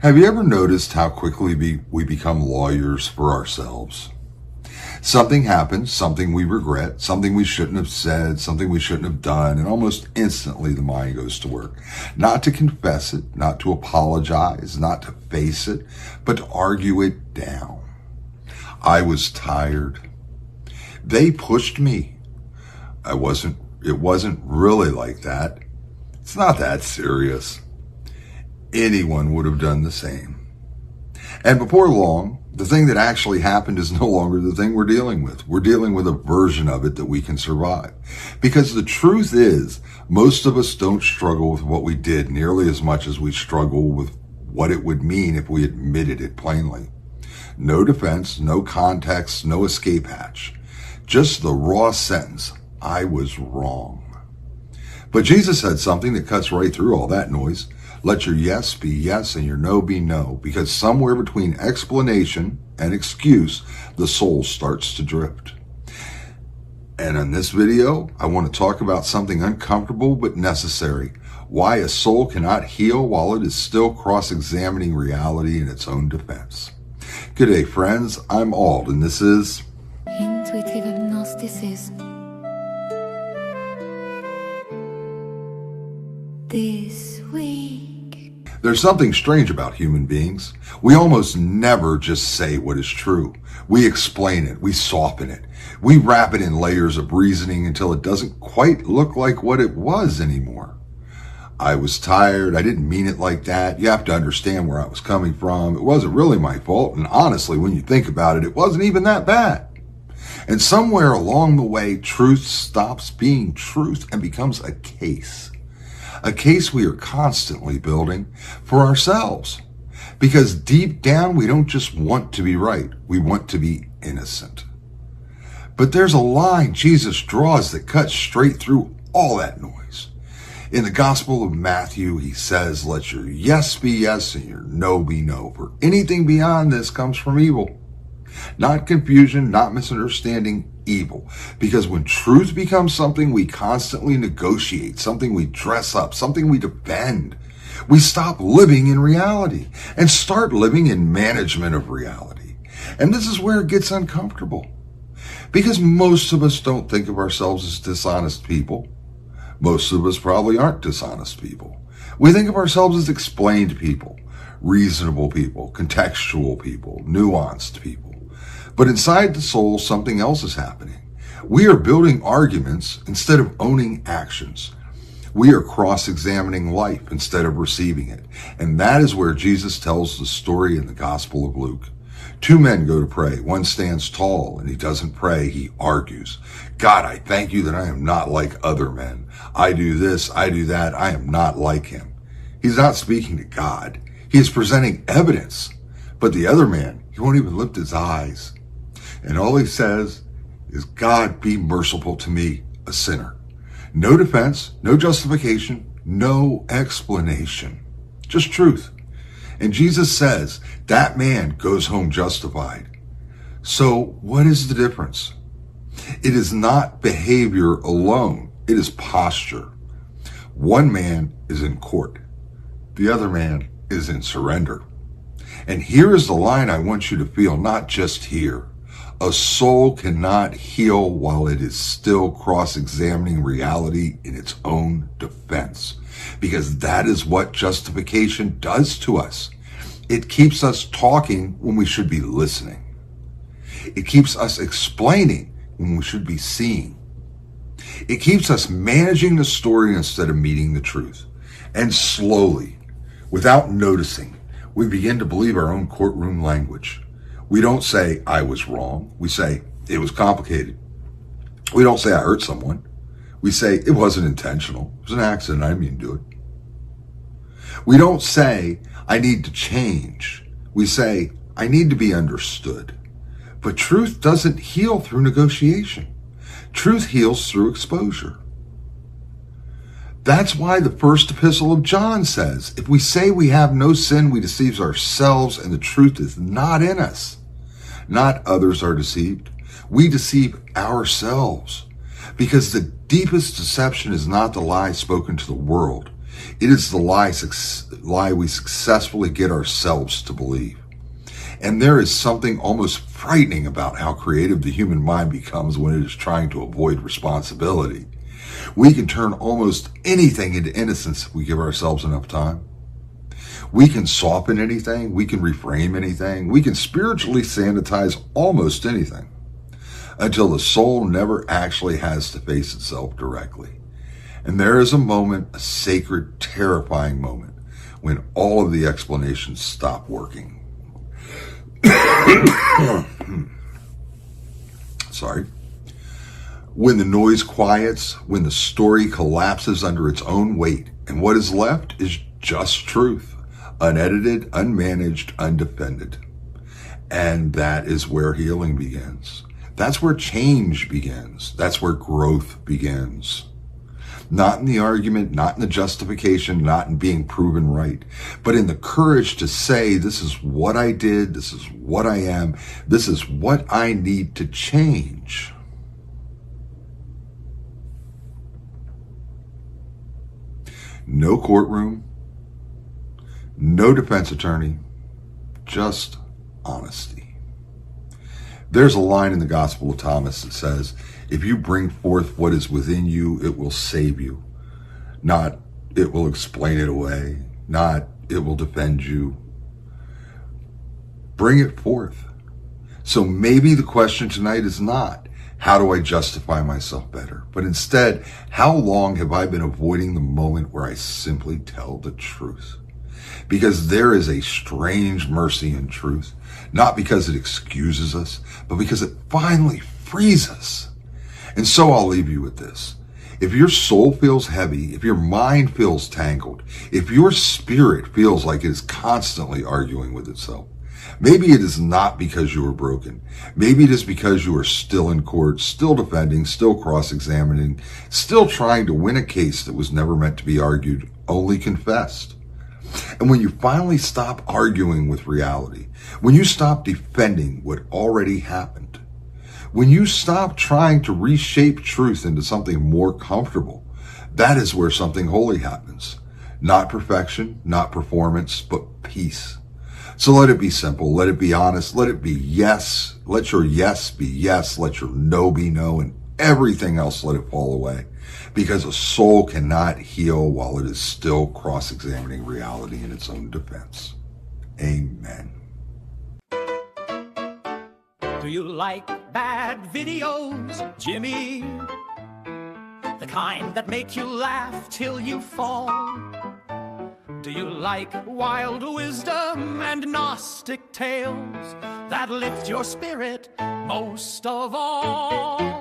Have you ever noticed how quickly we become lawyers for ourselves? Something happens, something we regret, something we shouldn't have said, something we shouldn't have done, and almost instantly the mind goes to work. Not to confess it, not to apologize, not to face it, but to argue it down. I was tired. They pushed me. It wasn't really like that. It's not that serious. Anyone would have done the same. And before long, the thing that actually happened is no longer the thing we're dealing with. We're dealing with a version of it that we can survive. Because the truth is, most of us don't struggle with what we did nearly as much as we struggle with what it would mean if we admitted it plainly. No defense, no context, no escape hatch. Just the raw sentence, I was wrong. But Jesus said something that cuts right through all that noise. Let your yes be yes and your no be no, because somewhere between explanation and excuse, the soul starts to drift. And in this video, I want to talk about something uncomfortable but necessary. Why a soul cannot heal while it is still cross-examining reality in its own defense. Good day, friends. I'm Ald, and this is Intuitive Gnosticism. This week. There's something strange about human beings. We almost never just say what is true. We explain it. We soften it. We wrap it in layers of reasoning until it doesn't quite look like what it was anymore. I was tired. I didn't mean it like that. You have to understand where I was coming from. It wasn't really my fault. And honestly, when you think about it, it wasn't even that bad. And somewhere along the way, truth stops being truth and becomes a case. A case we are constantly building for ourselves. Because deep down, we don't just want to be right. We want to be innocent. But there's a line Jesus draws that cuts straight through all that noise. In the Gospel of Matthew, he says, let your yes be yes and your no be no. For anything beyond this comes from evil. Not confusion, not misunderstanding, evil. Because when truth becomes something we constantly negotiate, something we dress up, something we defend, we stop living in reality and start living in management of reality. And this is where it gets uncomfortable. Because most of us don't think of ourselves as dishonest people. Most of us probably aren't dishonest people. We think of ourselves as explained people, reasonable people, contextual people, nuanced people. But inside the soul, something else is happening. We are building arguments instead of owning actions. We are cross-examining life instead of receiving it. And that is where Jesus tells the story in the Gospel of Luke. Two men go to pray. One stands tall and he doesn't pray. He argues. God, I thank you that I am not like other men. I do this, I do that. I am not like him. He's not speaking to God. He is presenting evidence. But the other man, he won't even lift his eyes. And all he says is, God, be merciful to me, a sinner. No defense, no justification, no explanation. Just truth. And Jesus says that man goes home justified. So what is the difference? It is not behavior alone. It is posture. One man is in court. The other man is in surrender. And here is the line I want you to feel, not just here. A soul cannot heal while it is still cross-examining reality in its own defense. Because that is what justification does to us. It keeps us talking when we should be listening. It keeps us explaining when we should be seeing. It keeps us managing the story instead of meeting the truth. And slowly, without noticing, we begin to believe our own courtroom language. We don't say, I was wrong. We say, it was complicated. We don't say, I hurt someone. We say, it wasn't intentional. It was an accident. I didn't mean to do it. We don't say, I need to change. We say, I need to be understood. But truth doesn't heal through negotiation. Truth heals through exposure. That's why the first epistle of John says, if we say we have no sin, we deceive ourselves and the truth is not in us. Not others are deceived. We deceive ourselves. Because the deepest deception is not the lie spoken to the world. It is the lie we successfully get ourselves to believe. And there is something almost frightening about how creative the human mind becomes when it is trying to avoid responsibility. We can turn almost anything into innocence if we give ourselves enough time. We can soften anything. We can reframe anything. We can spiritually sanitize almost anything until the soul never actually has to face itself directly. And there is a moment, a sacred, terrifying moment, when all of the explanations stop working. Sorry. When the noise quiets, when the story collapses under its own weight, and what is left is just truth, unedited, unmanaged, undefended. And that is where healing begins. That's where change begins. That's where growth begins. Not in the argument, not in the justification, not in being proven right, but in the courage to say, this is what I did, this is what I am, this is what I need to change. No courtroom, no defense attorney, just honesty. There's a line in the Gospel of Thomas that says, if you bring forth what is within you, it will save you. Not it will explain it away. Not it will defend you. Bring it forth. So maybe the question tonight is not, how do I justify myself better? But instead, how long have I been avoiding the moment where I simply tell the truth? Because there is a strange mercy in truth, not because it excuses us, but because it finally frees us. And so I'll leave you with this. If your soul feels heavy, if your mind feels tangled, if your spirit feels like it is constantly arguing with itself, maybe it is not because you are broken. Maybe it is because you are still in court, still defending, still cross-examining, still trying to win a case that was never meant to be argued, only confessed. And when you finally stop arguing with reality, when you stop defending what already happened, when you stop trying to reshape truth into something more comfortable, that is where something holy happens. Not perfection, not performance, but peace. So let it be simple, let it be honest, let it be yes, let your yes be yes, let your no be no, and everything else let it fall away. Because a soul cannot heal while it is still cross-examining reality in its own defense. Amen. Do you like bad videos, Jimmy? The kind that make you laugh till you fall? Do you like wild wisdom and Gnostic tales that lift your spirit most of all?